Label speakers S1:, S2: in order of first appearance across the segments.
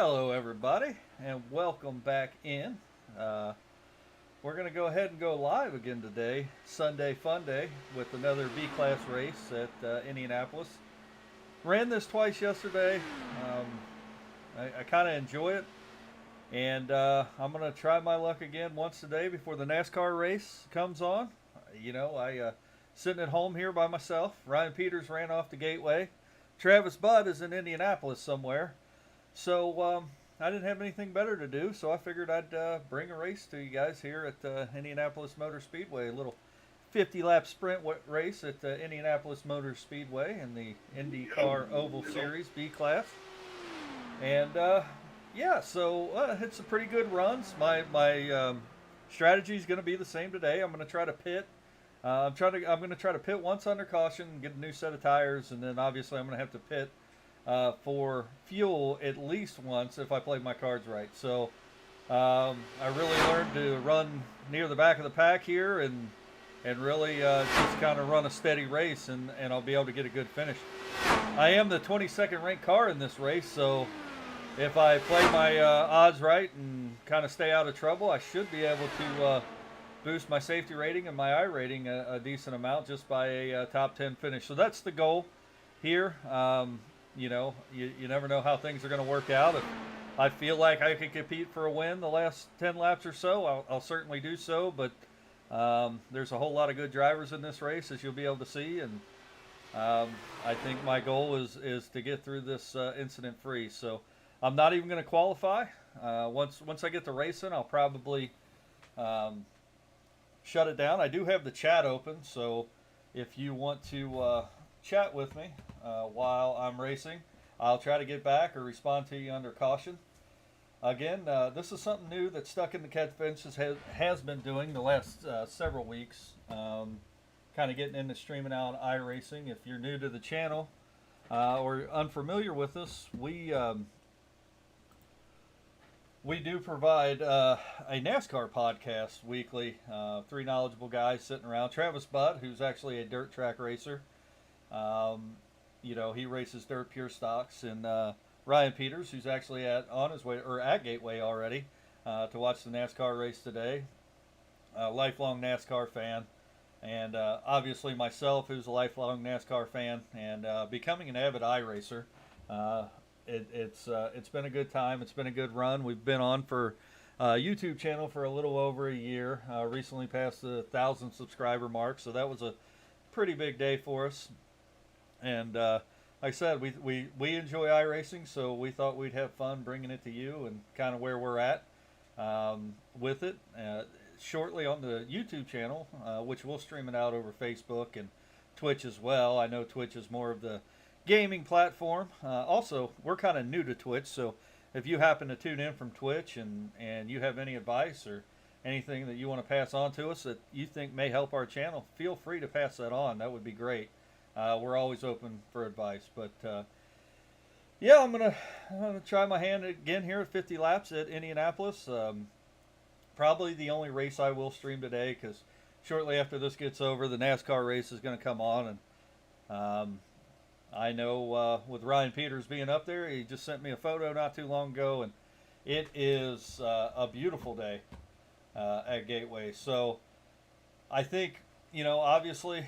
S1: Hello, everybody, and welcome back in. Uh, we're going to go ahead and go live again today, Sunday Fun Day, with another B Class race at Indianapolis. Ran this twice yesterday. Um, I kind of enjoy it, and I'm going to try my luck again once today before the NASCAR race comes on. I sitting at home here by myself. Ryan Peters ran off the Gateway. Travis Budd is in Indianapolis somewhere. So I didn't have anything better to do, so I figured I'd bring a race to you guys here at Indianapolis Motor Speedway, a little 50-lap sprint race at Indianapolis Motor Speedway in the IndyCar Oval Series B Class. And so it's a pretty good runs. My strategy is going to be the same today. I'm going to try to pit. I'm going to try to pit once under caution, get a new set of tires, and then obviously I'm going to have to pit for fuel at least once if I play my cards right. So I really learned to run near the back of the pack here and really just kind of run a steady race, and I'll be able to get a good finish. I am the 22nd ranked car in this race, so if I play my odds right and kind of stay out of trouble, I should be able to boost my safety rating and my iRating a decent amount just by a top 10 finish. So that's the goal here. You never know how things are going to work out. If I feel like I could compete for a win the last 10 laps or so, I'll certainly do so. But there's a whole lot of good drivers in this race, as you'll be able to see. And I think my goal is to get through this incident free. So I'm not even going to qualify. Once I get the racing, I'll probably shut it down. I do have the chat open, so if you want to chat with me while I'm racing, I'll try to get back or respond to you under caution. Again, this is something new that Stuck in the Catchfence has been doing the last several weeks. Kind of getting into streaming out iRacing. If you're new to the channel or unfamiliar with us, we do provide a NASCAR podcast weekly. Three knowledgeable guys sitting around. Travis Budd, who's actually a dirt track racer. He races dirt pure stocks, and Ryan Peters, who's actually at Gateway already to watch the NASCAR race today. Lifelong NASCAR fan, and obviously myself, who's a lifelong NASCAR fan, and becoming an avid iRacer. It's been a good time. It's been a good run. We've been on for YouTube channel for a little over a year. Recently passed the 1,000 subscriber mark, so that was a pretty big day for us. And like I said, we enjoy iRacing, so we thought we'd have fun bringing it to you and kind of where we're at with it. Shortly on the YouTube channel, which we'll stream it out over Facebook and Twitch as well. I know Twitch is more of the gaming platform. Also, we're kind of new to Twitch, so if you happen to tune in from Twitch and you have any advice or anything that you want to pass on to us that you think may help our channel, feel free to pass that on. That would be great. We're always open for advice. But I'm gonna try my hand again here at 50 laps at Indianapolis. Probably the only race I will stream today, because shortly after this gets over, the NASCAR race is going to come on, and I know with Ryan Peters being up there, he just sent me a photo not too long ago, and it is a beautiful day at Gateway. So I think, obviously,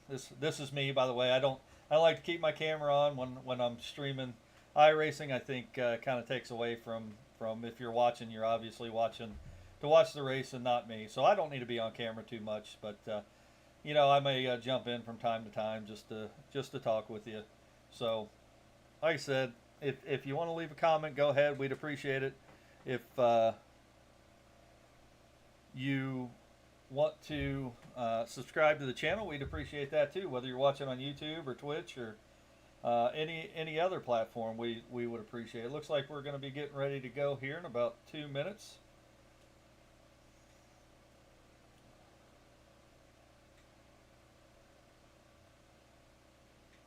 S1: this is me, by the way. I like to keep my camera on when I'm streaming iRacing. I think kind of takes away from if you're watching, you're obviously watching to watch the race and not me. So I don't need to be on camera too much, but I may jump in from time to time just to talk with you. So, like I said, if you want to leave a comment, go ahead. We'd appreciate it. If you want to subscribe to the channel, we'd appreciate that too. Whether you're watching on YouTube or Twitch or any other platform, we would appreciate it. Looks like we're going to be getting ready to go here in about 2 minutes.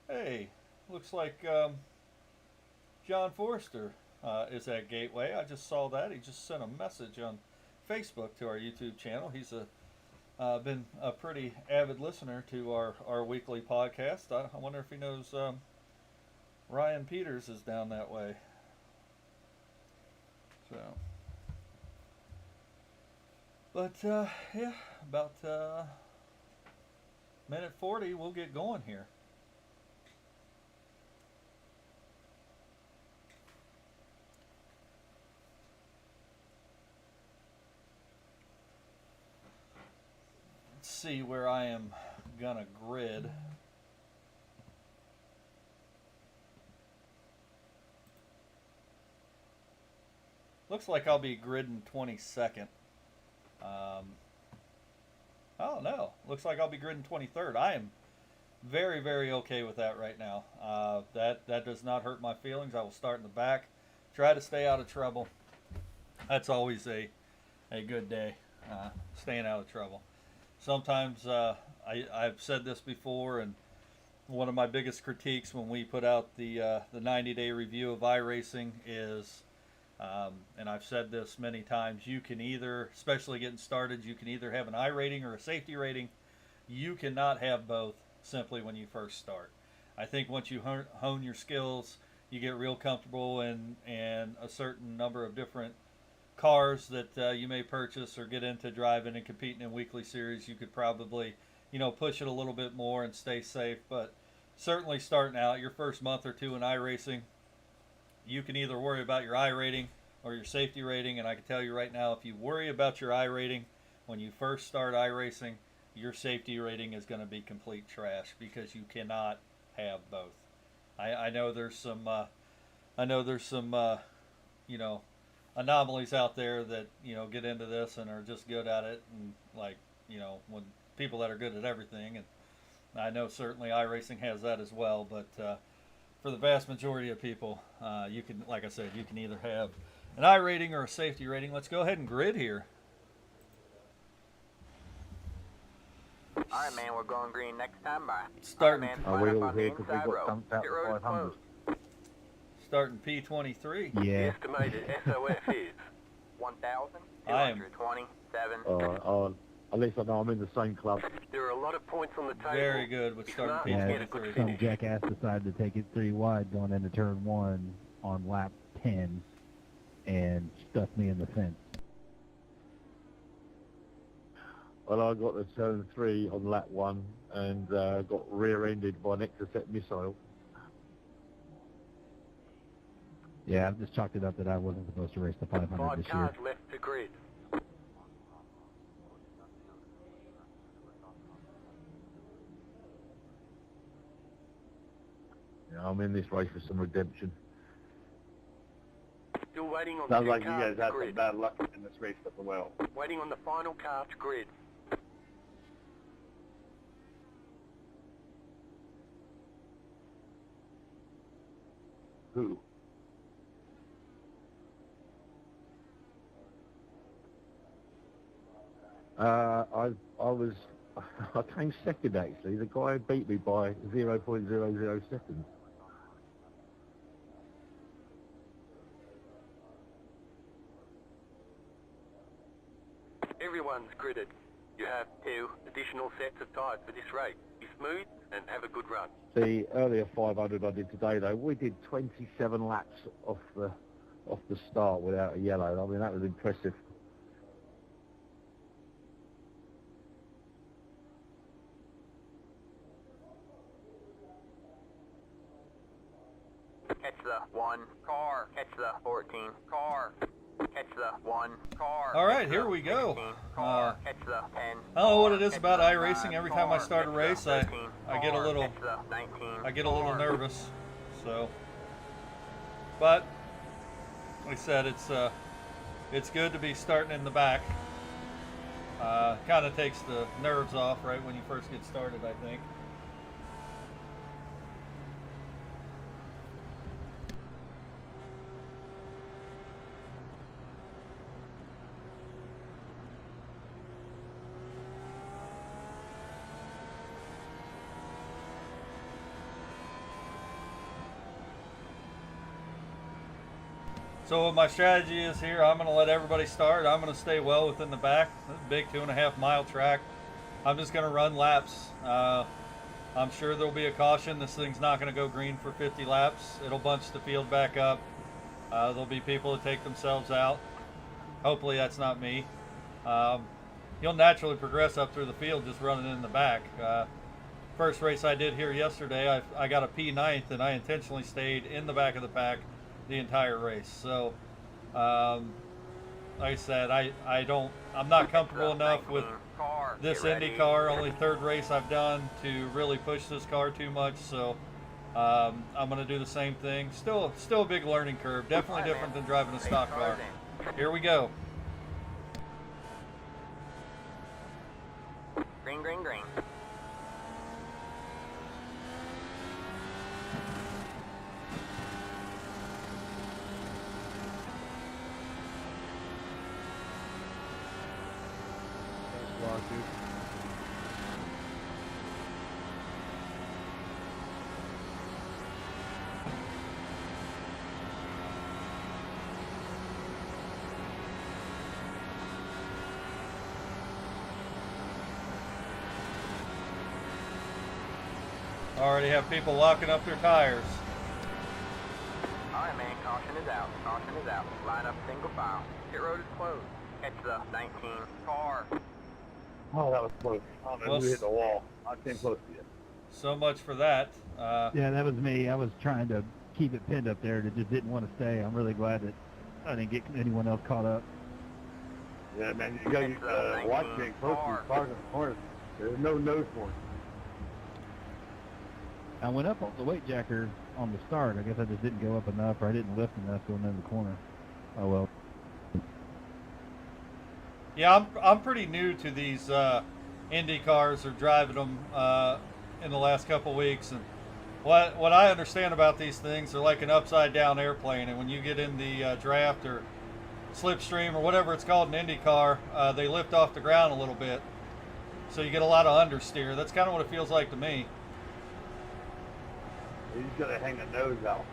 S1: Hey, looks like John Forrester is at Gateway. I just saw that. He just sent a message on Facebook to our YouTube channel. He's been a pretty avid listener to our weekly podcast. I wonder if he knows Ryan Peters is down that way. So, but yeah, about minute 40, we'll get going here. Let's see where I am gonna grid. Looks like I'll be gridding 22nd. Oh no, looks like I'll be gridding 23rd. I am very, very okay with that right now. That does not hurt my feelings. I will start in the back, try to stay out of trouble. That's always a good day, staying out of trouble. Sometimes I've said this before, and one of my biggest critiques when we put out the 90-day review of iRacing is, and I've said this many times, you can either, especially getting started, you can either have an I rating or a safety rating. You cannot have both simply when you first start. I think once you hone your skills, you get real comfortable in a certain number of different cars that you may purchase or get into driving and competing in weekly series. You could probably, push it a little bit more and stay safe. But certainly starting out, your first month or two in iRacing, you can either worry about your I rating or your safety rating. And I can tell you right now, if you worry about your I rating when you first start iRacing, your safety rating is going to be complete trash, because you cannot have both. I know there's some anomalies out there that get into this and are just good at it, and when people that are good at everything, and I know certainly iRacing has that as well, but for the vast majority of people, you can, like I said, you can either have an I rating or a safety rating. Let's go ahead and grid here.
S2: All right, man, we're going green next time. Bye.
S1: Starting.
S2: Are we all here because we got dumped out for 500?
S1: Starting P23.
S2: Yeah. The estimated SOF is 1,227.
S3: At least I know I'm in the same club.
S2: There are a lot of points on the table.
S1: Very good with starting P23.
S4: Some jackass decided to take it 3 wide going into turn 1 on lap 10 and stuck me in the fence.
S3: Well, I got to turn 3 on lap 1 and got rear-ended by an Exocet missile.
S4: Yeah, I've just chalked it up that I wasn't supposed to race the 500 this year.
S2: 5 cars left to grid.
S3: Yeah, I'm in this race for some redemption.
S2: Still waiting on
S3: Sounds
S2: 2
S3: like you
S2: cars
S3: guys
S2: to
S3: had some
S2: grid.
S3: bad luck in this race as well.
S2: Waiting on the final car to grid.
S3: Who? I came second actually. The guy beat me by 0.00 seconds.
S2: Everyone's gridded. You have 2 additional sets of tyres for this race. Be smooth and have a good run.
S3: The earlier 500 I did today though, we did 27 laps off the start without a yellow. I mean, that was impressive.
S2: Catch the 1 car. Catch the 14 car. Catch the 1 car.
S1: All right, here we go.
S2: Catch the 10.
S1: I don't know what it is about iRacing. Every time I start a race, I get a little nervous. So, but like I said, it's good to be starting in the back. Kind of takes the nerves off right when you first get started, I think. So what my strategy is here, I'm going to let everybody start. I'm going to stay well within the back. Big 2.5 mile track. I'm just going to run laps. I'm sure there'll be a caution. This thing's not going to go green for 50 laps. It'll bunch the field back up. There'll be people that take themselves out. Hopefully that's not me. You'll naturally progress up through the field just running in the back. First race I did here yesterday, I got a P9th, and I intentionally stayed in the back of the pack the entire race. So, like I said, I'm not comfortable enough with this IndyCar. Only third race I've done to really push this car too much. So, I'm going to do the same thing. Still a big learning curve. Definitely different than driving a stock car. Here we go.
S2: Green, green, green.
S1: Already have people locking up their tires.
S2: Alright, man, caution is out. Caution is out. Line up single file. Pit road is closed. Catch the 19 car.
S3: Oh, that was close. Oh, man, we hit the wall. I came close to you.
S1: So much for that.
S4: Yeah, that was me. I was trying to keep it pinned up there. It just didn't want to stay. I'm really glad that I didn't get anyone else caught up.
S3: Yeah, man, you got to watch getting close to these cars in the corners. There's no nose for it.
S4: I went up on the weight jacker on the start. I guess I just didn't go up enough, or I didn't lift enough going in the corner. Oh well.
S1: Yeah, I'm pretty new to these Indy cars, or driving them in the last couple weeks, and what I understand about these things, they're like an upside down airplane, and when you get in the draft or slipstream or whatever it's called in Indy car, they lift off the ground a little bit, so you get a lot of understeer. That's kind of what it feels like to me.
S3: You just got to hang the nose out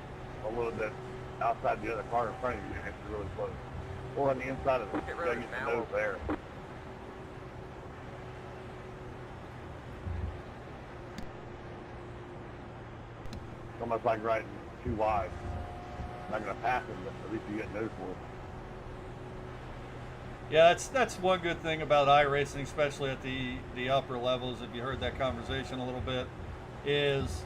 S3: a little bit outside the other car in front of you, and it's really close. Or on the inside of the, you got to get the nose there. It's almost like riding too wide. Not going to pass him, but at least you get nose for it.
S1: Yeah, that's one good thing about iRacing, especially at the upper levels, if you heard that conversation a little bit, is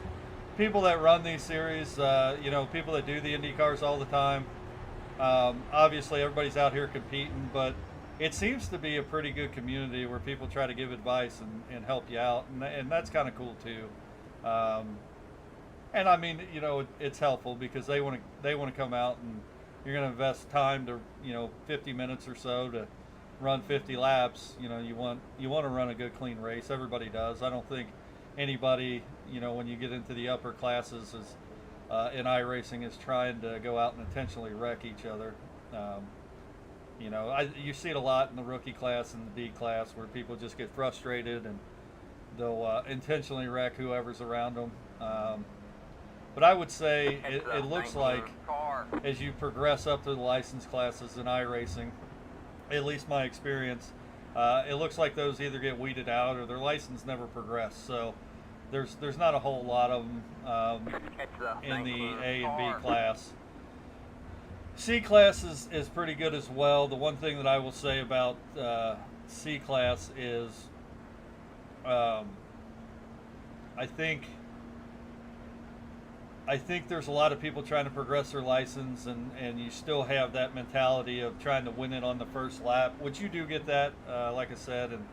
S1: people that run these series, people that do the Indy cars all the time. Obviously, everybody's out here competing, but it seems to be a pretty good community where people try to give advice and help you out, and that's kind of cool too. And I mean, it's helpful because they want to come out, and you're going to invest time to 50 minutes or so to run 50 laps. You want to run a good clean race. Everybody does. I don't think anybody, when you get into the upper classes in iRacing, is trying to go out and intentionally wreck each other. You see it a lot in the rookie class and the D class where people just get frustrated and they'll intentionally wreck whoever's around them. But I would say it looks like as you progress up through the license classes in iRacing, at least my experience, it looks like those either get weeded out or their license never progress. So there's not a whole lot of them in the A and B class. C class is pretty good as well. The one thing that I will say about C class is I think there's a lot of people trying to progress their license, and you still have that mentality of trying to win it on the first lap, which you do get that, like I said, in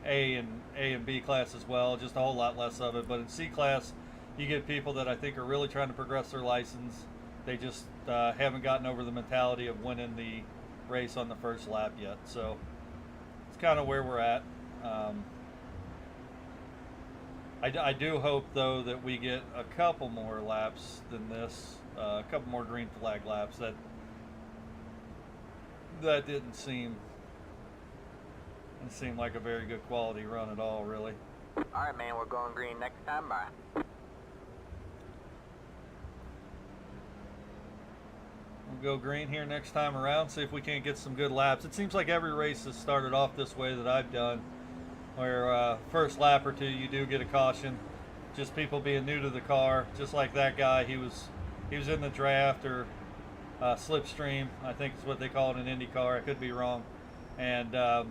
S1: A and B class as well, just a whole lot less of it. But in C class, you get people that I think are really trying to progress their license. They just haven't gotten over the mentality of winning the race on the first lap yet. So it's kind of where we're at. I do hope, though, that we get a couple more laps than this, a couple more green flag laps. That didn't seem like a very good quality run at all, really.
S2: All right, man, we're going green next time. Bye.
S1: We'll go green here next time around, see if we can't get some good laps. It seems like every race has started off this way that I've done, where first lap or two you do get a caution, just people being new to the car, just like that guy. He was in the draft, or slipstream, I think is what they call it in IndyCar. I could be wrong. And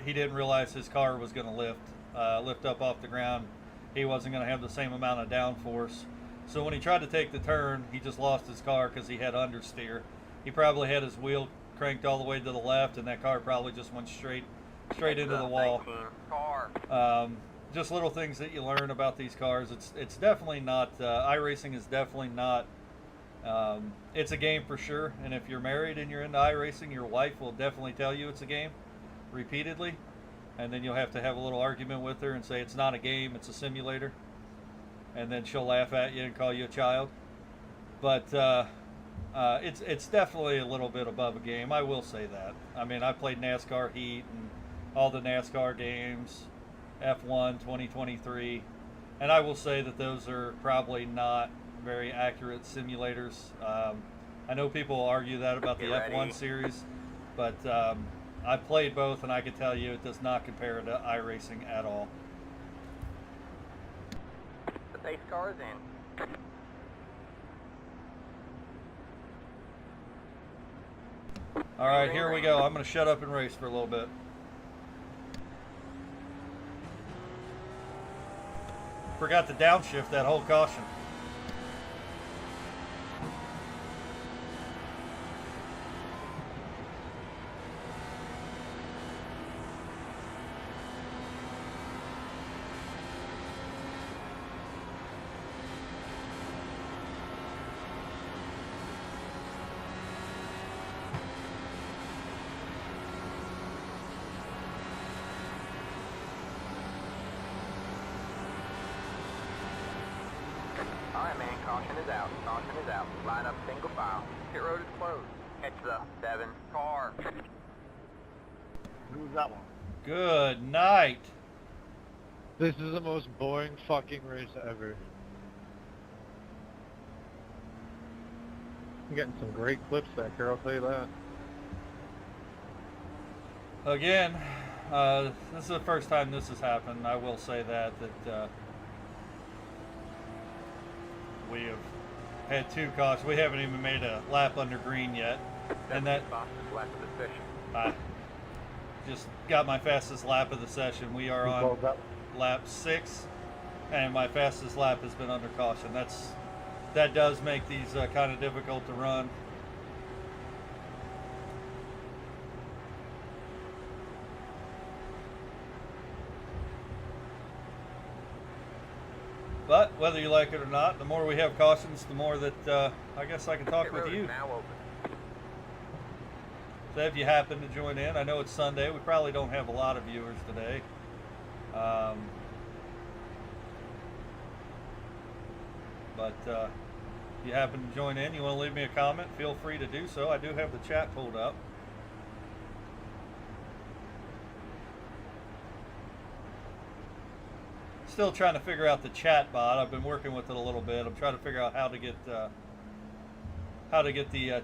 S1: he didn't realize his car was going to lift up off the ground. He wasn't going to have the same amount of downforce. So when he tried to take the turn, he just lost his car because he had understeer. He probably had his wheel cranked all the way to the left, and that car probably just went straight into the wall. Just little things that you learn about these cars. It's definitely not, iRacing is definitely not, it's a game for sure. And if you're married and you're into iRacing, your wife will definitely tell you it's a game repeatedly. And then you'll have to have a little argument with her and say it's not a game, it's a simulator. And then she'll laugh at you and call you a child. But it's definitely a little bit above a game. I will say that. I mean, I played NASCAR Heat and all the NASCAR games, F1 2023, and I will say that those are probably not very accurate simulators. I know people argue that about the F1 series, but I played both, and I can tell you it does not compare to iRacing at all.
S2: The base car is in.
S1: All right, here we go. I'm going to shut up and race for a little bit. Forgot to downshift that whole caution.
S2: Alright, man, caution is out. Caution is out. Line up single file. Pit road is closed. Catch the 7 car.
S3: Who's that one?
S1: Good night.
S5: This is the most boring fucking race ever. I'm getting some great clips back here, I'll tell you that.
S1: Again, this is the first time this has happened. I will say that we have had 2 cautions. We haven't even made a lap under green yet, and that
S2: lap of the session.
S1: I just got my fastest lap of the session. We are on lap 6, and my fastest lap has been under caution. That does make these kind of difficult to run. But whether you like it or not, the more we have cautions, the more that I guess I can talk with you.
S2: Now open.
S1: So if you happen to join in, I know it's Sunday. We probably don't have a lot of viewers today. But if you happen to join in, you want to leave me a comment, feel free to do so. I do have the chat pulled up. Still trying to figure out the chat bot. I've been working with it a little bit. I'm trying to figure out how to get the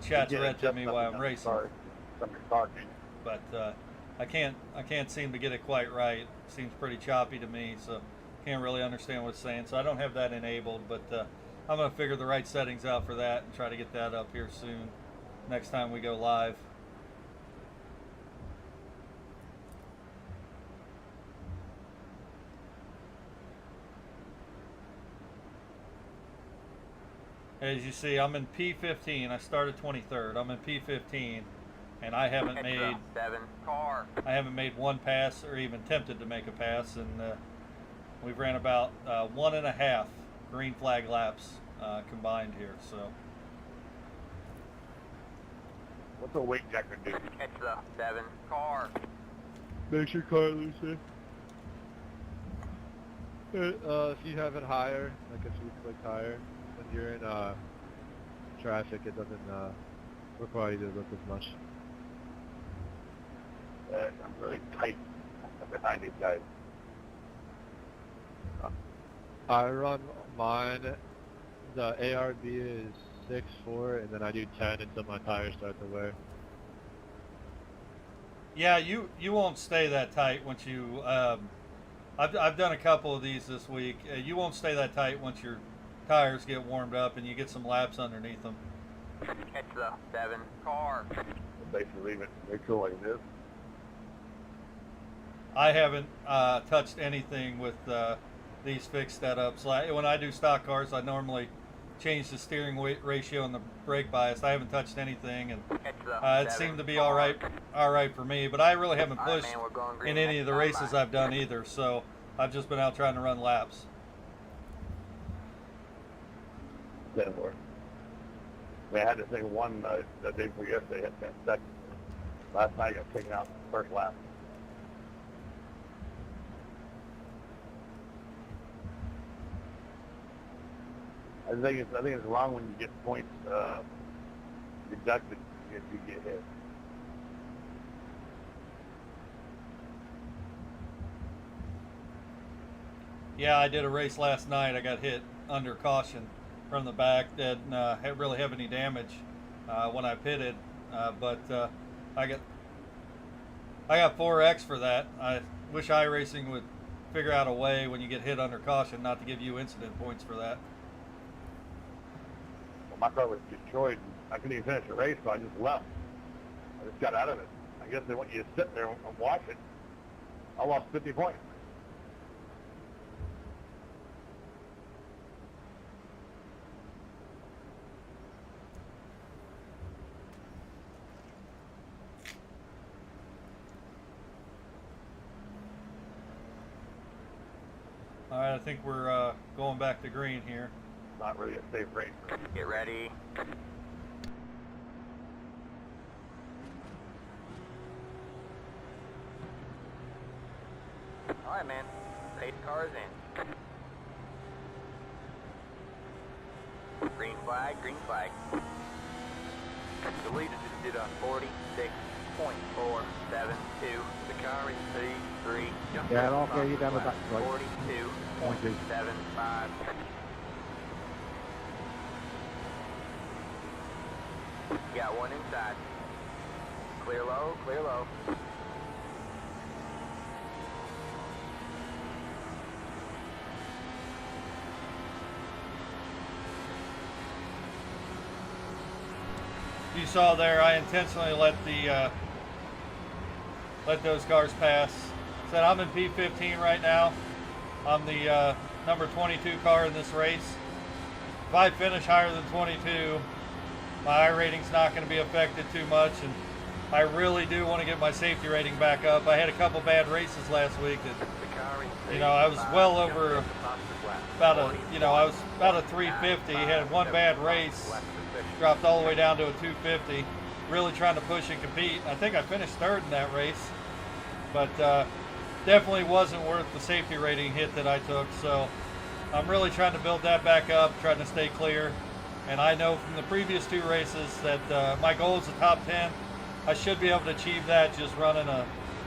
S1: chats read to me while I'm racing. But I can't seem to get it quite right. It seems pretty choppy to me, so can't really understand what it's saying. So I don't have that enabled, but I'm gonna figure the right settings out for that and try to get that up here soon. Next time we go live. As you see, I'm in P15. I started 23rd. I'm in P15, and I haven't made one pass or even attempted to make a pass, and we've ran about 1.5 green flag laps combined here. So,
S3: What's a weight checker do?
S2: Catch the 7 car.
S5: Makes your car looser. If you have it higher, like if you click higher, when you're in traffic, it doesn't require you to look as much.
S3: I'm really tight behind these guys.
S5: I run mine, the ARB is 6.4, and then I do 10 until my tires start to wear.
S1: yeah, you won't stay that tight once you. I've done a couple of these this week. You won't stay that tight once your tires get warmed up and you get some laps underneath them.
S2: Catch the 7 car.
S3: Basically leave it neutral like this.
S1: I haven't touched anything with these fixed setups. Like when I do stock cars, I normally change the steering weight ratio and the brake bias. I haven't touched anything, and
S2: Catch the
S1: it
S2: 7
S1: seemed to be
S2: car.
S1: all right for me. But I really haven't
S2: All right,
S1: pushed
S2: man, we're going green
S1: in any
S2: next
S1: of the
S2: time
S1: races
S2: by.
S1: I've done either. So I've just been out trying to run laps.
S3: Didn't work. I mean, I had this thing one the day before yesterday, hit that second. Last night I got taken out the first lap. I think it's wrong when you get points deducted if you get hit.
S1: Yeah, I did a race last night. I got hit under caution from the back. Didn't really have any damage when I pitted, but I got 4X for that. I wish iRacing would figure out a way when you get hit under caution not to give you incident points for that.
S3: Well, my car was destroyed. I couldn't even finish the race, so I just left. I just got out of it. I guess they want you to sit there and watch it. I lost 50 points.
S1: All right, I think we're going back to green here.
S3: Not really a safe race.
S2: Get ready. All right, man. 8 cars in. Green flag, green flag. The leader just did a 46.472. The car in P3. Just
S3: Yeah, and also you down the back, right?
S2: 42.75. Got one inside. Clear low, clear low.
S1: You saw there, I intentionally let those cars pass. Said I'm in P15 right now. I'm the number 22 car in this race. If I finish higher than 22, my I rating's not going to be affected too much, and I really do want to get my safety rating back up. I had a couple bad races last week that, I was well over I was about a 350. Had one bad race, dropped all the way down to a 250. Really trying to push and compete. I think I finished third in that race, but definitely wasn't worth the safety rating hit that I took. So I'm really trying to build that back up, trying to stay clear. And I know from the previous 2 races that my goal is the top 10. I should be able to achieve that just running a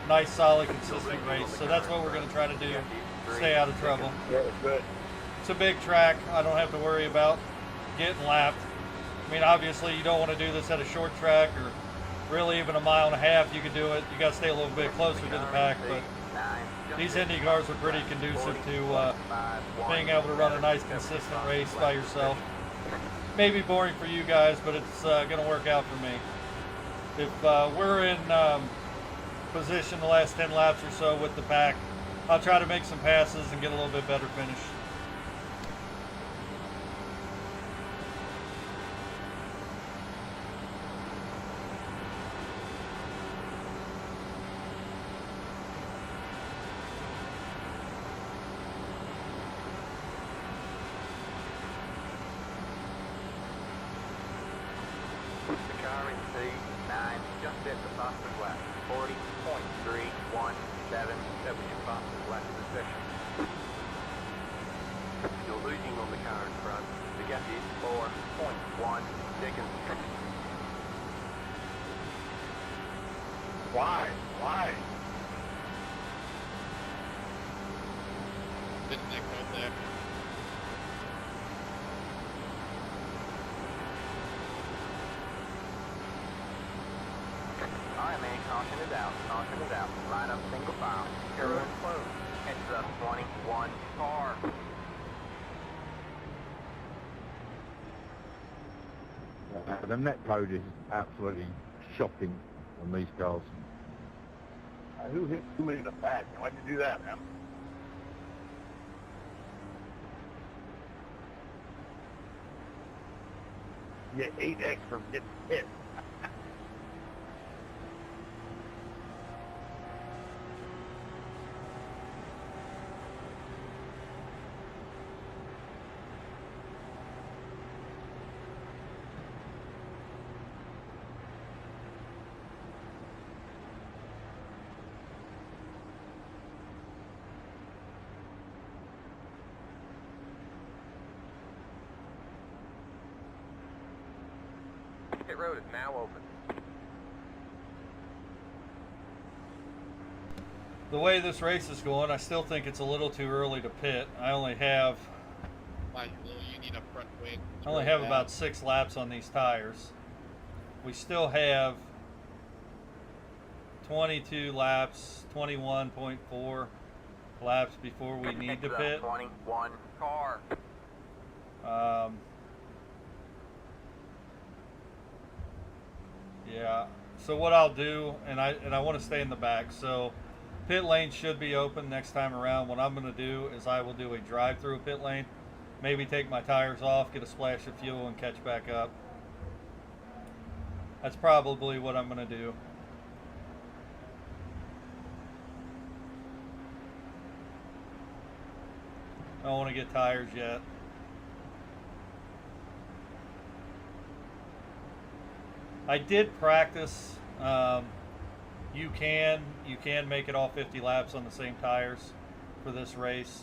S1: nice, solid, consistent race. So that's what we're going to try to do, stay out of trouble.
S3: Yeah, it's good.
S1: It's a big track. I don't have to worry about getting lapped. I mean, obviously, you don't want to do this at a short track or really even a mile and a half. You could do it. You got to stay a little bit closer to the pack. But these Indy cars are pretty conducive to being able to run a nice, consistent race by yourself. Maybe boring for you guys, but it's going to work out for me. If we're in position the last 10 laps or so with the pack, I'll try to make some passes and get a little bit better finish.
S2: The car in P9 just hit the fastest lap. 40.317. That was your fastest lap of the session. You're losing on the car in front. The gap is 4.1 seconds.
S3: Why? Why?
S5: Didn't Nick right there?
S2: Alright, man, caution is out. Caution is out. Line up single file. Zero and close. It's the 21 car.
S4: But the net code is absolutely shocking on these cars.
S3: Who hit too many in the back? Why'd you do that, man? You get 8x from getting hit.
S2: Pit road is now open.
S1: The way this race is going, I still think it's a little too early to pit. I only have
S5: You need a front wing.
S1: about 6 laps on these tires. We still have 22 laps, 21.4 laps before we need to pit.
S2: 21 car.
S1: Yeah. So what I'll do, and I want to stay in the back. So pit lane should be open next time around. What I'm going to do is I will do a drive-through pit lane. Maybe take my tires off, get a splash of fuel, and catch back up. That's probably what I'm going to do. I don't want to get tires yet. I did practice. You can make it all 50 laps on the same tires for this race.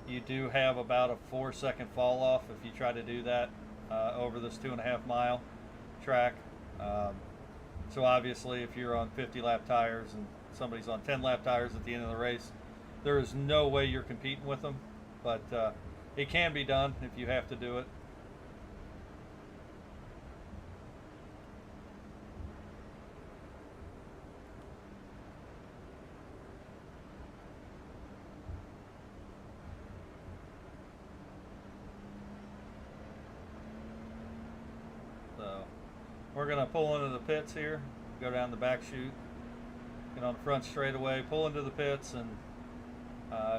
S1: You do have about a 4-second fall off if you try to do that over this 2.5 mile track. So obviously, if you're on 50 lap tires and somebody's on 10 lap tires at the end of the race, there is no way you're competing with them. But it can be done if you have to do it. So we're going to pull into the pits here, go down the back chute, get on the front straightaway, pull into the pits, and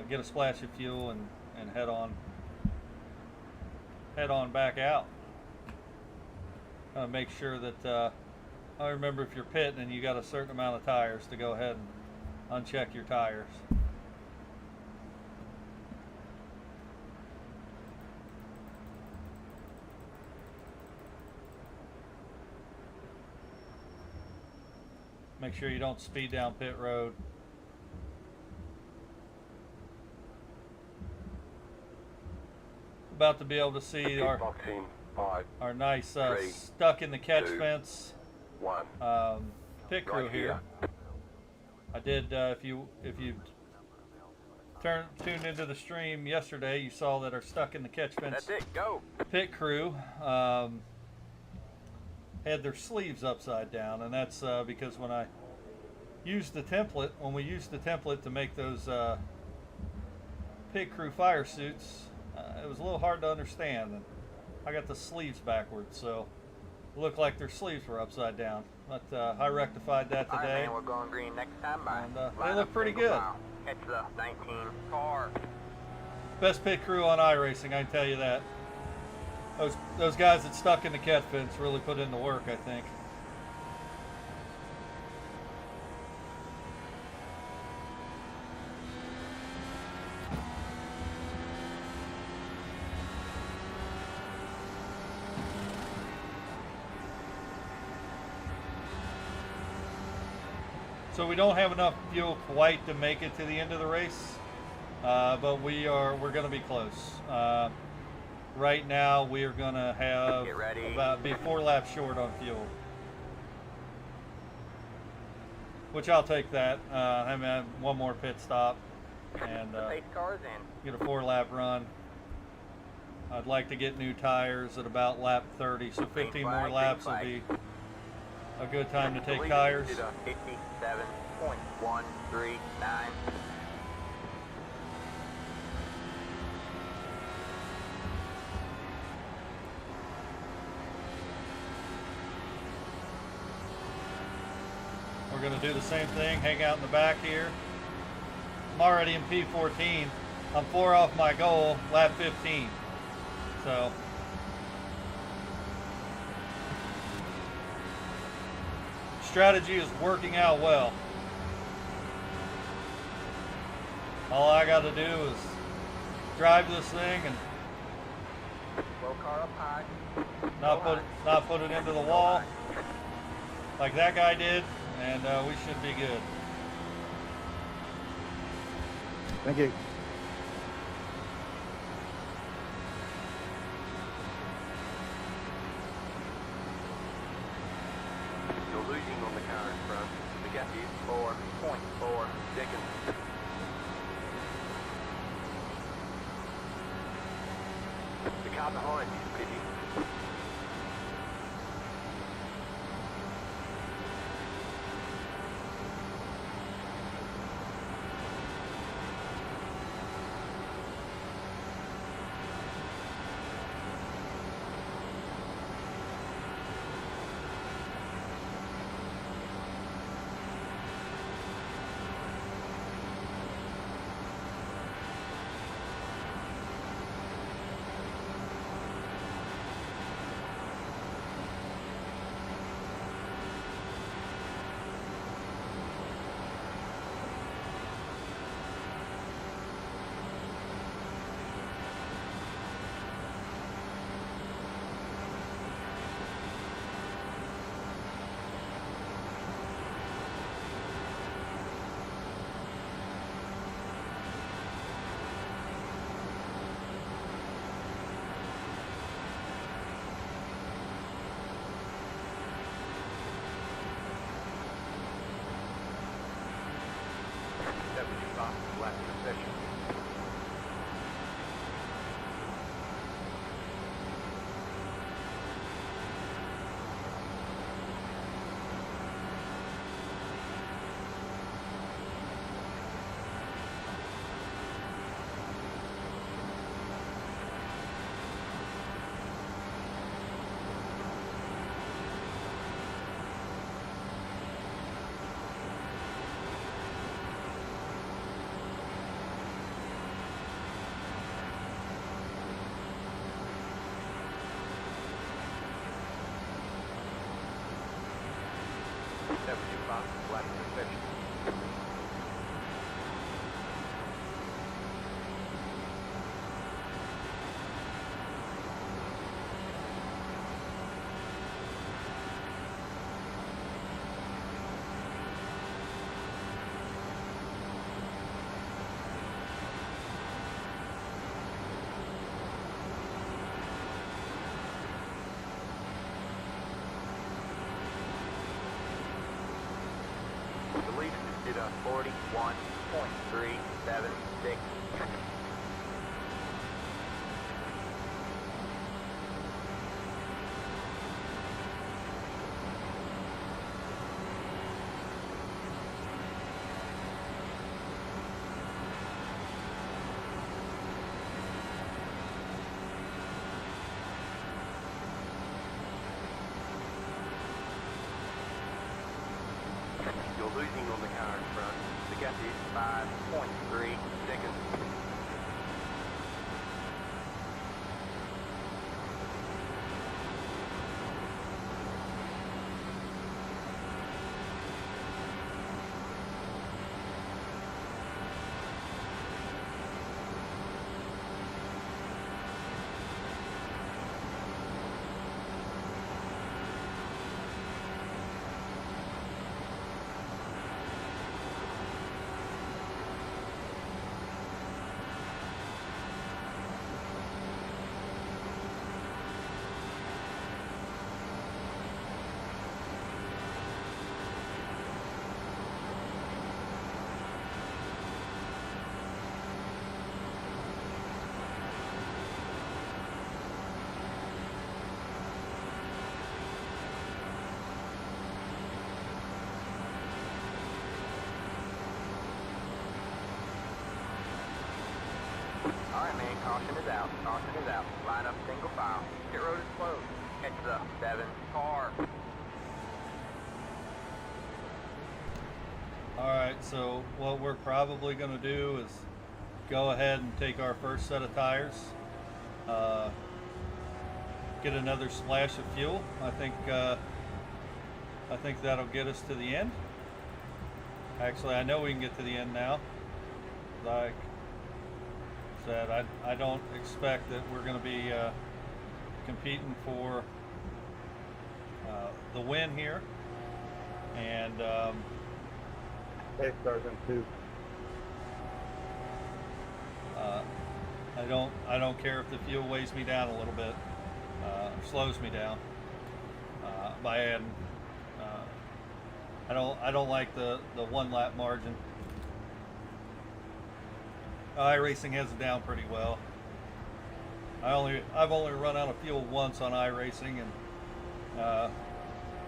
S1: get a splash of fuel and head on back out. Make sure that I remember if you're pitting and you got a certain amount of tires to go ahead and uncheck your tires. Make sure you don't speed down pit road. About to be able to see our nice Stuck in the Catchfence pit crew here. I did. If you tuned into the stream yesterday, you saw that our Stuck in the Catchfence pit crew had their sleeves upside down, and that's because when we used the template to make those pit crew fire suits, it was a little hard to understand, and I got the sleeves backwards, so it looked like their sleeves were upside down. But I rectified that today.
S2: All right, man, we're going green next time by.
S1: And they look pretty good.
S2: Catch the 19 car.
S1: Best pit crew on iRacing, I can tell you that. Those guys that Stuck in the Catchfence really put in the work, I think. So we don't have enough fuel quite to make it to the end of the race, but we're going to be close. Right now, we are going to have be 4 laps short on fuel, which I'll take that. I'm at one more pit stop and get a 4-lap run. I'd like to get new tires at about lap 30, so 15 more laps will be a good time to take tires.
S2: 57.139.
S1: We're going to do the same thing, hang out in the back here. I'm already in P14. I'm 4 off my goal, lap 15. So strategy is working out well. All I got to do is drive this thing and
S2: Slow car up high.
S1: not put it into the wall like that guy did, and we should be good.
S5: Thank you.
S2: You're losing on the car in front. The gap is 4.4 seconds. The car behind is pretty. That was your fastest lap of the session. That was your fastest lap of the session. The lead is at 41.376. You're losing on the car in front. The gap is 5.3 seconds. Alright man, caution is out. Caution is out. Line up single file. Pit road is closed. Catch the 7 car.
S1: So what we're probably going to do is go ahead and take our first set of tires, get another splash of fuel. I think that'll get us to the end. Actually, I know we can get to the end now. Like I said, I don't expect that we're going to be competing for the win here. And
S3: Pace cars in two.
S1: I don't care if the fuel weighs me down a little bit, slows me down by adding. I don't like the 1 lap margin. iRacing has it down pretty well. I've only run out of fuel once on iRacing, and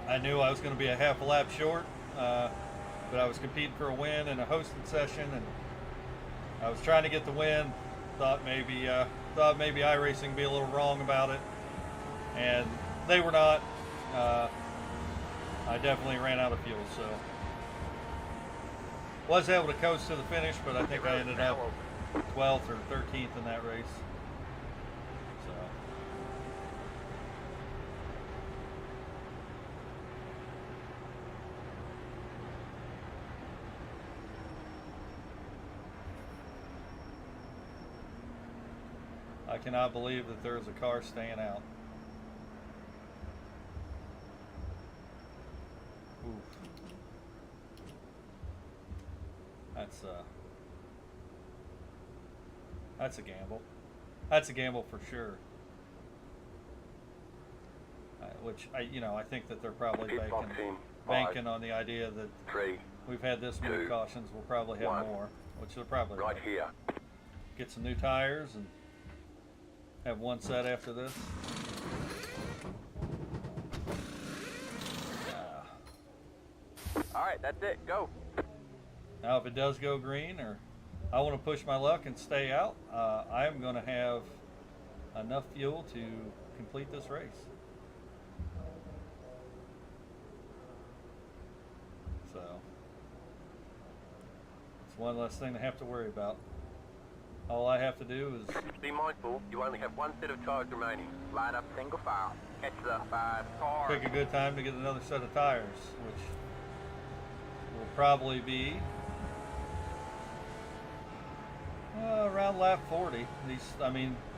S1: I knew I was going to be a half a lap short, but I was competing for a win in a hosted session, and I was trying to get the win. Thought maybe iRacing would be a little wrong about it, and they were not. I definitely ran out of fuel, so was able to coast to the finish, but I think I ended up 12th or 13th in that race. So I cannot believe that there's a car staying out. Oof. That's a gamble. That's a gamble for sure. Which I think that they're probably banking on the idea that we've had this many cautions, we'll probably have more, which they're probably
S2: Right here.
S1: Get some new tires and have one set after this.
S2: All right, that's it. Go.
S1: Now, if it does go green, or I want to push my luck and stay out, I am going to have enough fuel to complete this race. So it's one less thing to have to worry about. All I have to do is
S2: Be mindful, you only have 1 set of tires remaining. Line up single file. Catch the 5 car.
S1: pick a good time to get another set of tires, which will probably be around lap 40.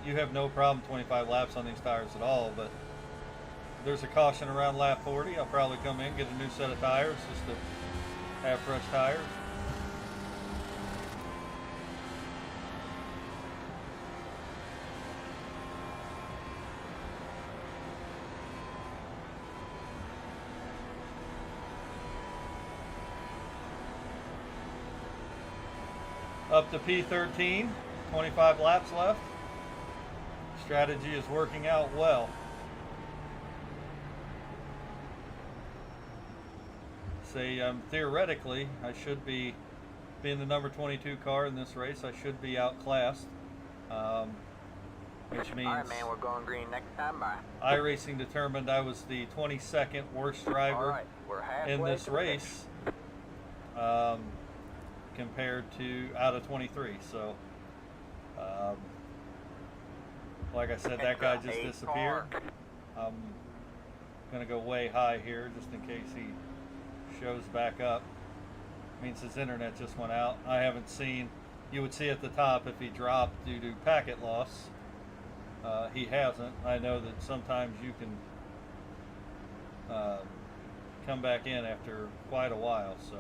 S1: You have no problem 25 laps on these tires at all, but if there's a caution around lap 40, I'll probably come in, get a new set of tires just to have fresh tires. Up to P13, 25 laps left. Strategy is working out well. Theoretically, I should be, being the number 22 car in this race, I should be outclassed, which means
S2: All right, man, we're going green next time. Bye.
S1: iRacing determined I was the 22nd worst
S2: All
S1: driver
S2: right, we're halfway
S1: in this
S2: to the finish.
S1: race. Compared to out of 23. So, like I said, that guy just
S2: Extra 8
S1: disappeared.
S2: car.
S1: I'm gonna go way high here just in case he shows back up. Means his internet just went out. I haven't seen. You would see at the top if he dropped due to packet loss. He hasn't. I know that sometimes you can come back in after quite a while. So.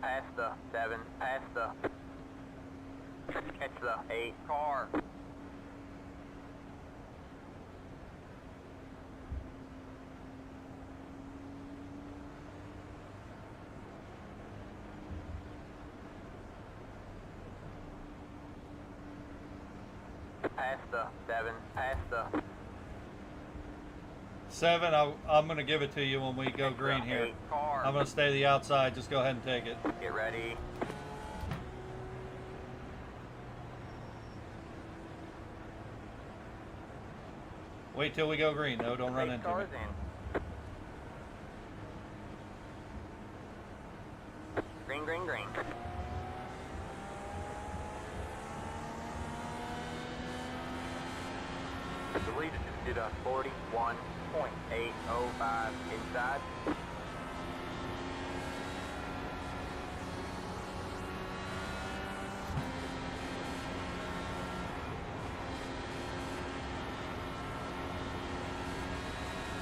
S2: Past the 7, past the... Catch the 8 car. Past the 7, past the...
S1: 7, I'm going to give it to you when we go green here.
S2: Car.
S1: I'm going to stay the outside. Just go ahead and take it.
S2: Get ready.
S1: Wait till we go green. No, don't run
S2: Pace
S1: into me.
S2: cars in. Green, green, green. The leader just did a 41.805 inside.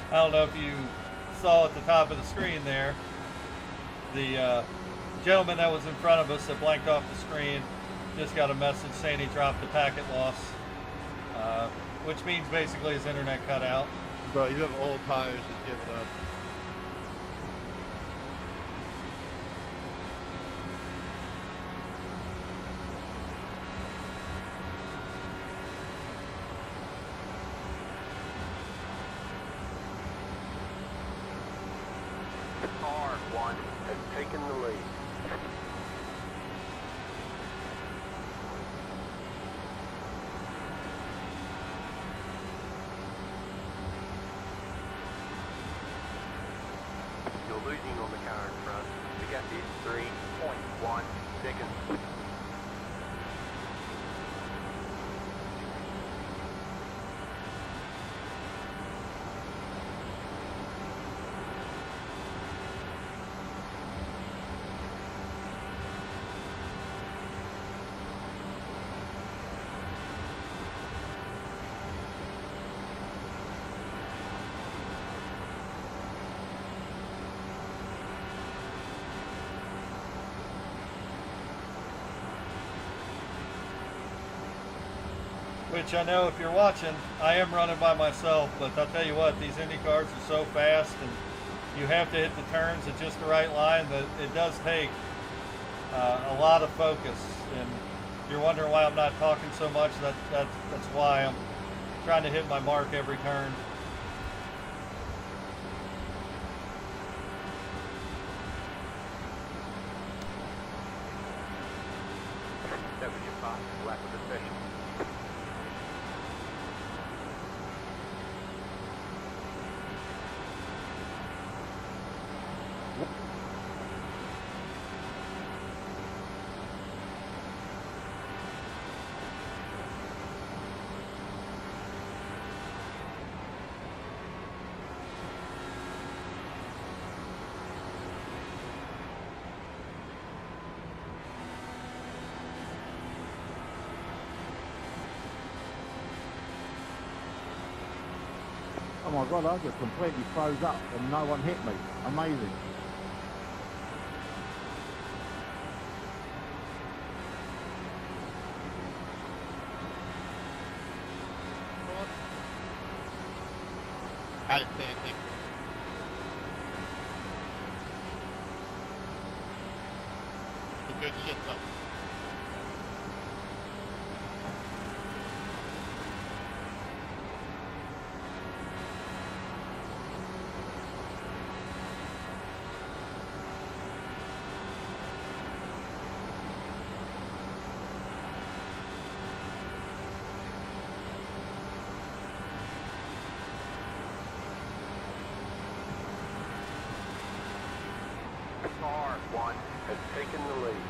S1: I don't know if you saw at the top of the screen there, the gentleman that was in front of us that blanked off the screen just got a message saying he dropped a packet loss, which means basically his internet cut out.
S5: Bro, you have old tires just giving up.
S2: Car 1 has taken the lead. You're losing on the car in front. The gap is 3.1 seconds.
S1: Which I know if you're watching, I am running by myself, but I'll tell you what, these Indy cars are so fast and you have to hit the turns at just the right line that it does take a lot of focus. And you're wondering why I'm not talking so much, that's why I'm trying to hit my mark every turn.
S2: That was your fast lap of the session.
S4: Oh my God, I just completely froze up and no one hit me. Amazing.
S5: I didn't say anything. Good shit though.
S2: Car 1 has taken the lead.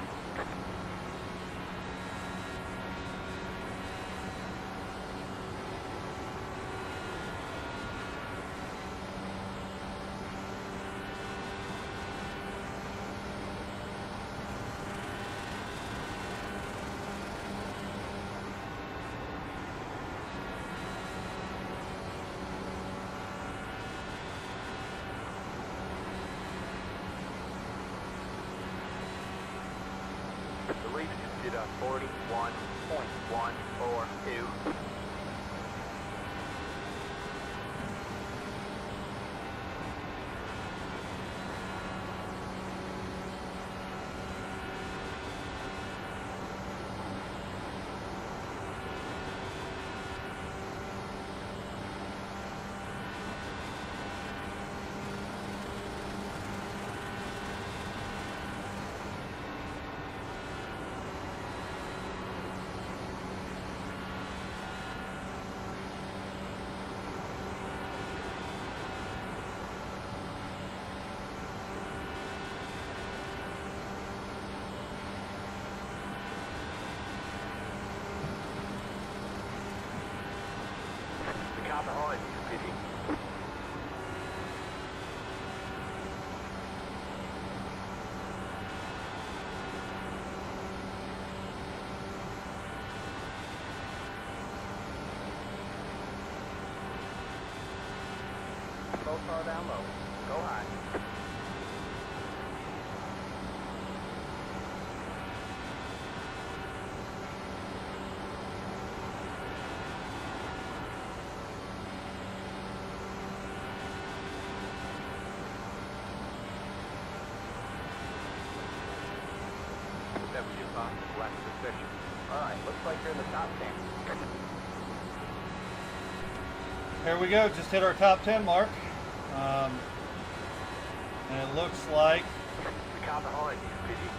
S2: The leader just did a 41.142. Full throttle down low. Go high. Left position. Alright, looks like you're in the top 10.
S1: Here we go, just hit our top 10 mark. And it looks like
S2: The car behind you, Pidgey.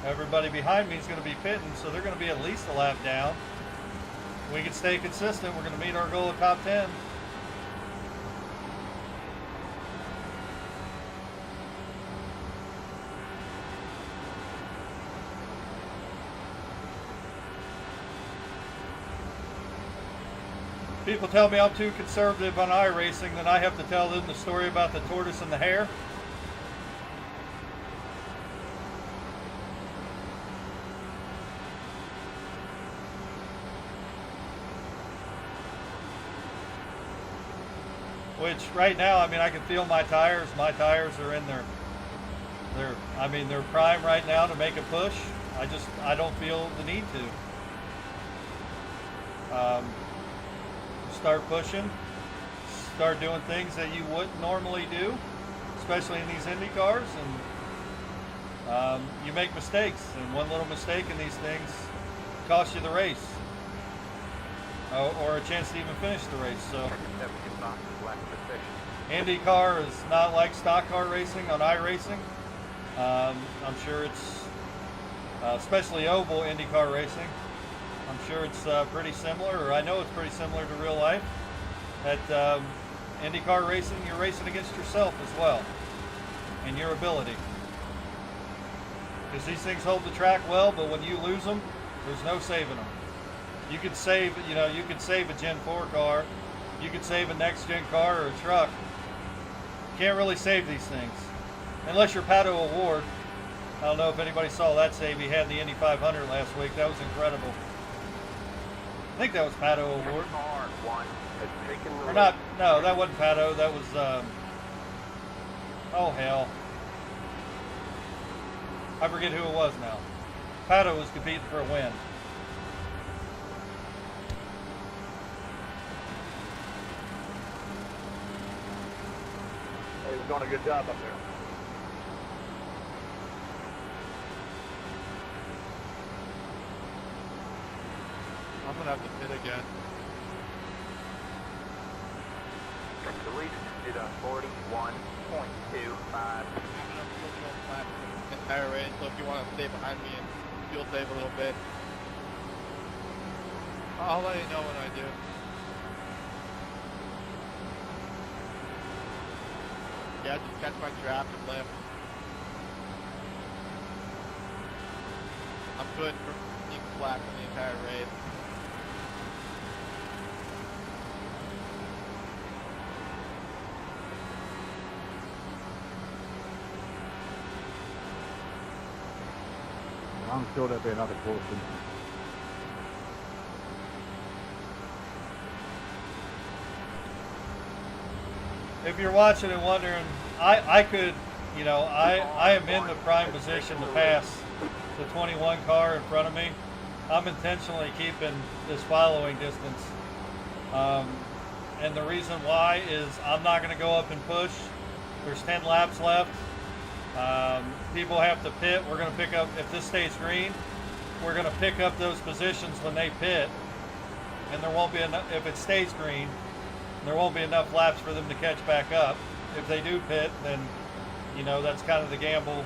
S1: everybody behind me is going to be pitting, so they're going to be at least a lap down. If we can stay consistent, we're going to meet our goal of top 10. People tell me I'm too conservative on iRacing, then I have to tell them the story about the tortoise and the hare. Which right now, I mean, I can feel my tires. My tires are in their prime right now to make a push. I don't feel the need to. Start pushing, start doing things that you wouldn't normally do, especially in these Indy cars, and you make mistakes, and one little mistake in these things costs you the race, or a chance to even finish the race. So IndyCar is not like stock car racing on iRacing. I'm sure it's, especially oval IndyCar racing, I'm sure it's pretty similar, or I know it's pretty similar to real life. At IndyCar racing, you're racing against yourself as well, and your ability. Because these things hold the track well, but when you lose them, there's no saving them. You could save, you could save a Gen 4 car, you could save a next gen car or a truck. You can't really save these things, unless you're Pato O'Ward. I don't know if anybody saw that save he had in the Indy 500 last week. That was incredible. I think that was Pato O'Ward. Or not, no, that wasn't Pato, that was, oh hell. I forget who it was now. Pato was competing for a win.
S3: He was doing a good job up there.
S5: I'm gonna have to pit again.
S2: The lead did a 41.25.
S5: Entire range, so if you want to stay behind me and fuel save a little bit, I'll let you know when I do. Yeah, just catch my draft and lift. I'm good for being flat for the entire race.
S4: I'm sure there'll be another caution.
S1: If you're watching and wondering, I could, I am in the prime position to pass the 21 car in front of me. I'm intentionally keeping this following distance. And the reason why is I'm not going to go up and push. There's 10 laps left. People have to pit. We're going to pick up, if this stays green, we're going to pick up those positions when they pit. And there won't be enough, if it stays green, there won't be enough laps for them to catch back up. If they do pit, then, that's kind of the gamble.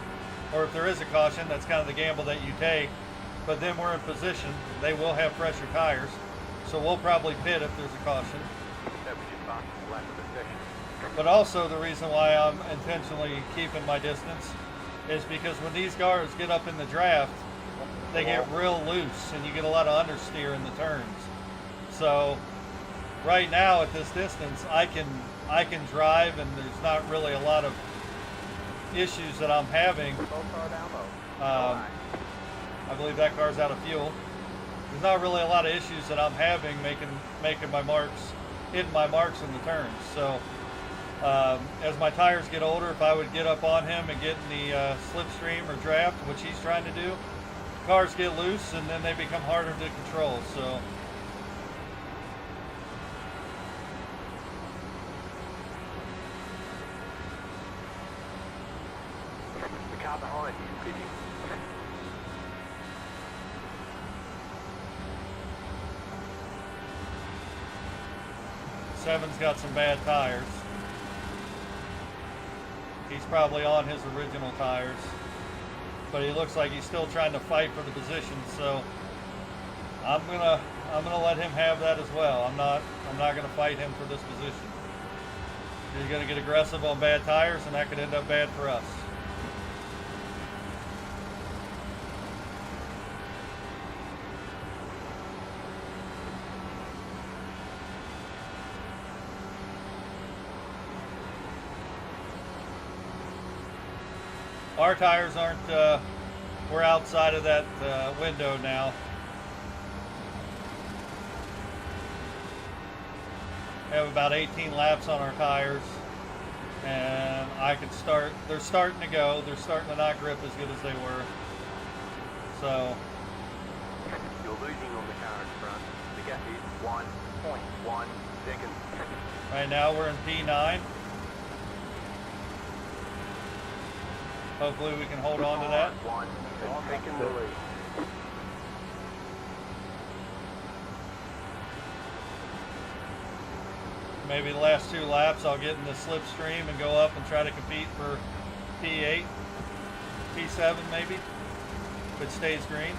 S1: Or if there is a caution, that's kind of the gamble that you take. But then we're in position. They will have fresher tires. So we'll probably pit if there's a caution. But also the reason why I'm intentionally keeping my distance is because when these cars get up in the draft, they get real loose and you get a lot of understeer in the turns. So right now at this distance, I can drive, and there's not really a lot of issues that I'm having. I believe that car's out of fuel. There's not really a lot of issues that I'm having making my marks, hitting my marks in the turns. So As my tires get older, if I would get up on him and get in the slipstream or draft, which he's trying to do, cars get loose and then they become harder to control. So
S2: The car behind you, pitching.
S1: Seven's got some bad tires. He's probably on his original tires, but he looks like he's still trying to fight for the position. So I'm gonna let him have that as well. I'm not gonna fight him for this position. He's gonna get aggressive on bad tires, and that could end up bad for us. Our tires aren't, we're outside of that window now. We have about 18 laps on our tires, and I could start, they're starting to go, they're starting to not grip as good as they were. So
S2: You're losing on the car in front. The gap is 1.1 seconds.
S1: right now we're in P9. Hopefully we can hold on to that.
S2: One has taken the lead.
S1: Maybe the last 2 laps I'll get in the slipstream and go up and try to compete for P8, P7 maybe, if it stays green.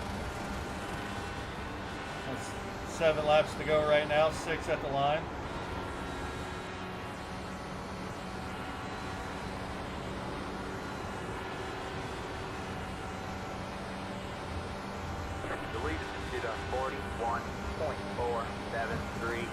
S1: That's 7 laps to go right now, 6 at the line.
S2: The lead is considered 41.473.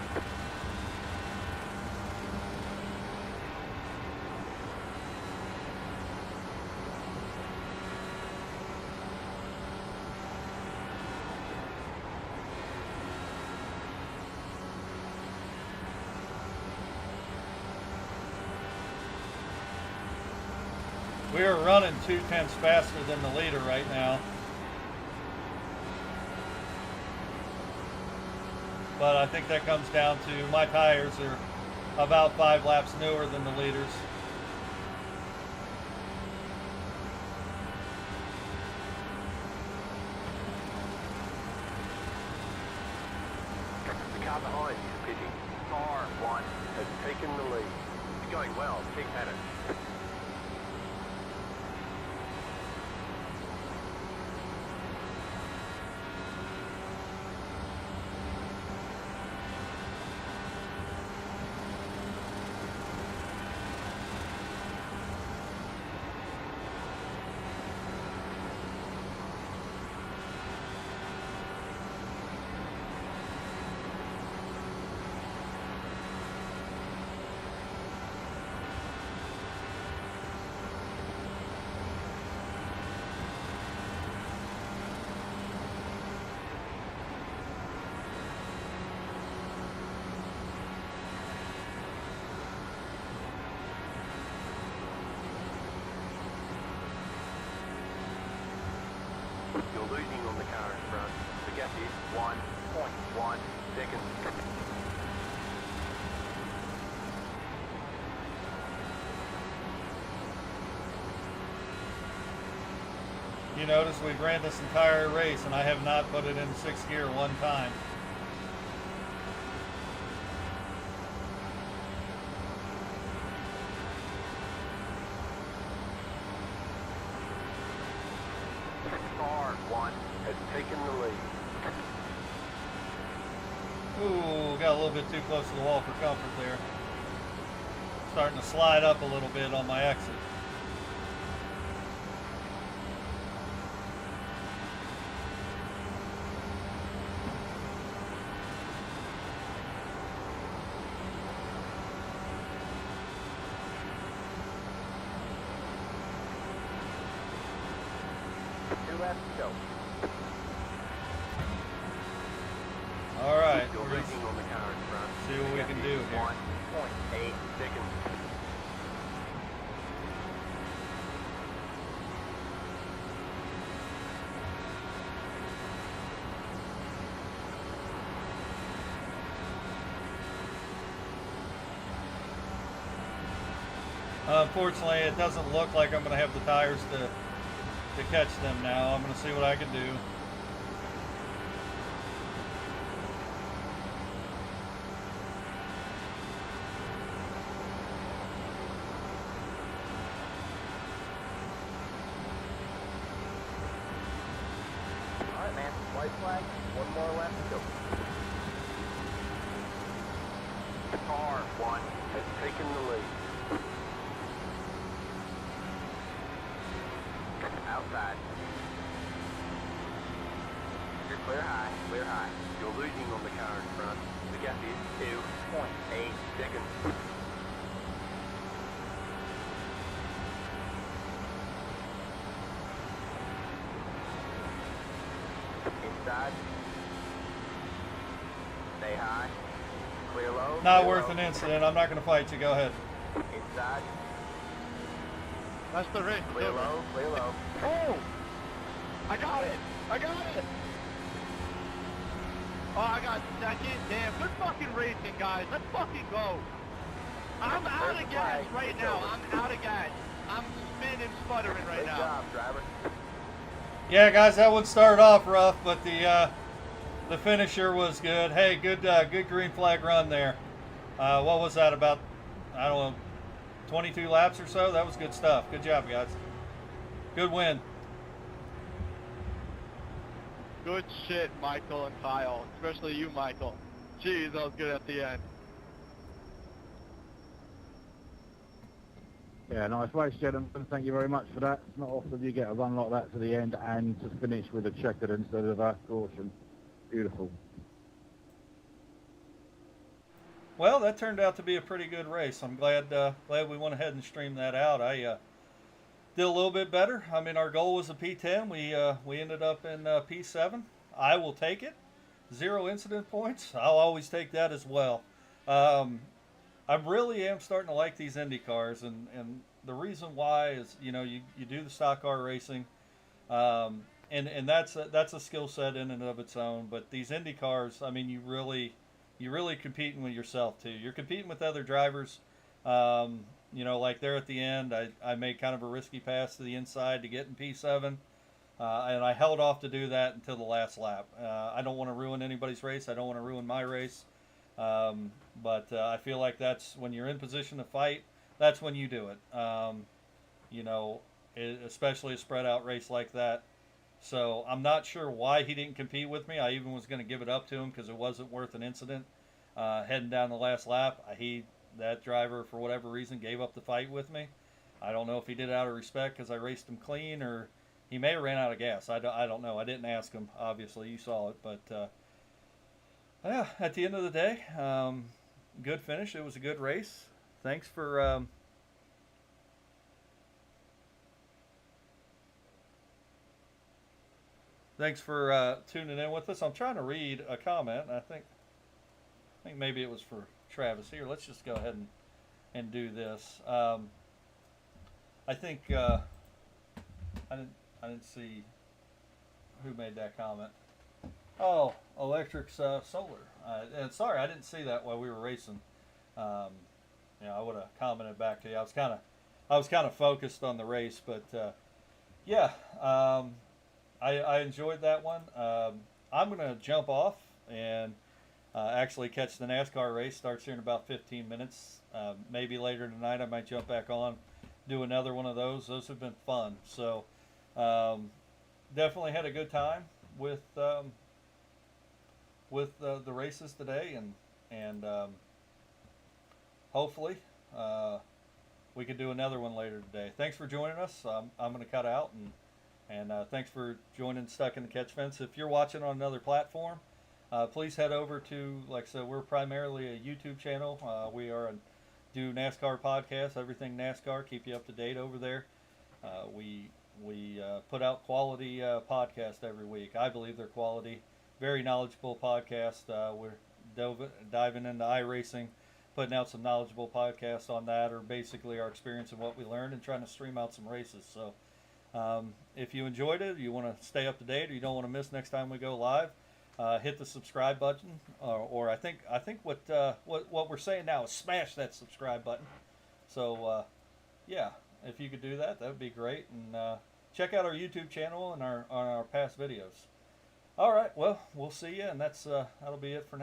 S1: We are running 2/10 faster than the leader right now. But I think that comes down to my tires are about 5 laps newer than the leaders.
S2: The car behind you is pitching. Car 1 has taken the lead. You're going well. Keep at it. You're losing on the car in front. The gap is 1.1 seconds.
S1: You notice we've ran this entire race and I have not put it in 6th gear one time.
S2: Car 1 has taken the lead.
S1: Ooh, got a little bit too close to the wall for comfort there. Starting to slide up a little bit on my exit.
S2: Laps to go.
S1: All right,
S2: You're
S1: we're
S2: losing on the car in front.
S1: see what we
S2: The gap
S1: can
S2: is
S1: do here.
S2: 1.8 seconds.
S1: Unfortunately, it doesn't look like I'm going to have the tires to catch them now. I'm going to see what I can do.
S2: All right, man. White flag. One more left to go. Car 1 has taken the lead. Outside. You're clear high, clear high. You're losing on the car in front. The gap is 2.8 seconds. Inside. Stay high. Clear low.
S1: Not
S2: clear
S1: worth
S2: low.
S1: an incident. I'm not going to fight you. Go ahead.
S2: Inside.
S5: That's the race.
S2: Clear
S5: Silver.
S2: low, clear low.
S5: Oh! I got it! I got it! Oh, I got second. Damn, good fucking racing, guys. Let's fucking go. I'm out of gas right now. I'm out of gas. I'm spinning and sputtering right
S2: Good
S5: now.
S2: job, driver.
S1: Yeah, guys, that one started off rough, but the finisher was good. Hey, good green flag run there. What was that, about, I don't know, 22 laps or so? That was good stuff. Good job, guys. Good win.
S5: Good shit, Michael and Kyle. Especially you, Michael. Jeez, that was good at the end.
S4: Yeah, nice race, gentlemen. Thank you very much for that. It's not often you get a run like that to the end and to finish with a checkered instead of a caution. Beautiful.
S1: Well, that turned out to be a pretty good race. I'm glad we went ahead and streamed that out. I did a little bit better. I mean, our goal was a P10. We ended up in P7. I will take it. 0 incident points. I'll always take that as well. I really am starting to like these Indy cars, and the reason why is, you know, you do the stock car racing, and that's a skill set in and of its own. But these Indy cars, I mean, you're really competing with yourself too. You're competing with other drivers. You know, like there at the end, I made kind of a risky pass to the inside to get in P7, and I held off to do that until the last lap. I don't want to ruin anybody's race. I don't want to ruin my race. But I feel like that's when you're in position to fight, that's when you do it. You know, especially a spread out race like that. So I'm not sure why he didn't compete with me. I even was going to give it up to him because it wasn't worth an incident. Heading down the last lap, that driver, for whatever reason, gave up the fight with me. I don't know if he did it out of respect because I raced him clean, or he may have ran out of gas. I don't know. I didn't ask him, obviously. You saw it. But yeah, at the end of the day, good finish. It was a good race. Thanks for tuning in with us. I'm trying to read a comment. I think maybe it was for Travis. Here, let's just go ahead and do this. I think I didn't see who made that comment. Oh, Electric's solar. And sorry, I didn't see that while we were racing. I would have commented back to you. I was kind of focused on the race, but yeah, I enjoyed that one. I'm gonna jump off and actually catch the NASCAR race. Starts here in about 15 minutes. Maybe later tonight I might jump back on, do another one of those. Those have been fun. So definitely had a good time with the races today, and hopefully we could do another one later today. Thanks for joining us. I'm going to cut out, and thanks for joining Stuck in the Catchfence. If you're watching on another platform, please head over to, like I said, we're primarily a YouTube channel. We do NASCAR podcasts, everything NASCAR, keep you up to date over there. We put out quality podcasts every week. I believe they're quality, very knowledgeable podcast. We're diving into iRacing, putting out some knowledgeable podcasts on that, or basically our experience of what we learned, and trying to stream out some races. So if you enjoyed it, you want to stay up to date, or you don't want to miss next time we go live, hit the subscribe button, or I think what we're saying now is smash that subscribe button. So yeah. yeah, if you could do that, that would be great. And check out our YouTube channel and our past videos. All right, well, we'll see you, and that'll be it for now.